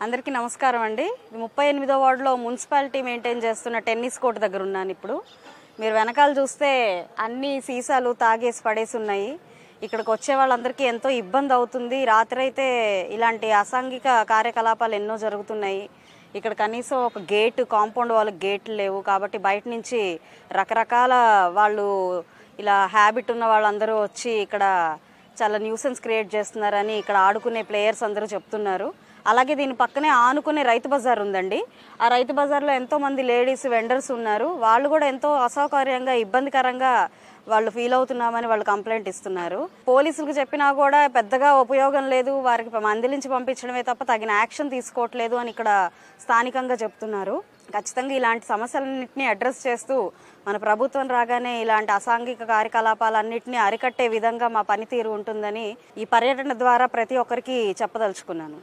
అందరికీ నమస్కారం అండి. 38వ వార్డులో మున్సిపాలిటీ మెయింటైన్ చేస్తున్న టెన్నిస్ కోర్టు దగ్గర ఉన్నాను ఇప్పుడు. మీరు వెనకాల చూస్తే అన్ని సీసాలు తాగేసి పడేసి ఉన్నాయి. ఇక్కడికి వచ్చే వాళ్ళందరికీ ఎంతో ఇబ్బంది అవుతుంది. రాత్రి అయితే ఇలాంటి అసాంఘిక కార్యకలాపాలు ఎన్నో జరుగుతున్నాయి. ఇక్కడ కనీసం ఒక గేటు, కాంపౌండ్ వాళ్ళకి గేట్లు లేవు. కాబట్టి బయట నుంచి రకరకాల వాళ్ళు ఇలా హ్యాబిట్ ఉన్న వాళ్ళందరూ వచ్చి ఇక్కడ చాలా న్యూసెన్స్ క్రియేట్ చేస్తున్నారని ఇక్కడ ఆడుకునే ప్లేయర్స్ అందరూ చెప్తున్నారు. అలాగే దీని పక్కనే ఆనుకునే రైతు బజార్ ఉందండి. ఆ రైతు బజార్లో ఎంతోమంది లేడీస్ వెండర్స్ ఉన్నారు. వాళ్ళు కూడా ఎంతో అసౌకర్యంగా, ఇబ్బందికరంగా వాళ్ళు ఫీల్ అవుతున్నామని వాళ్ళు కంప్లైంట్ ఇస్తున్నారు. పోలీసులకు చెప్పినా కూడా పెద్దగా ఉపయోగం లేదు, వారికి మందలించి పంపించడమే తప్ప తగిన యాక్షన్ తీసుకోవట్లేదు అని ఇక్కడ స్థానికంగా చెప్తున్నారు. ఖచ్చితంగా ఇలాంటి సమస్యలన్నింటినీ అడ్రస్ చేస్తూ మన ప్రభుత్వం రాగానే ఇలాంటి అసాంఘిక కార్యకలాపాలన్నింటినీ అరికట్టే విధంగా మా పనితీరు ఉంటుందని ఈ పర్యటన ద్వారా ప్రతి ఒక్కరికి చెప్పదలుచుకున్నాను.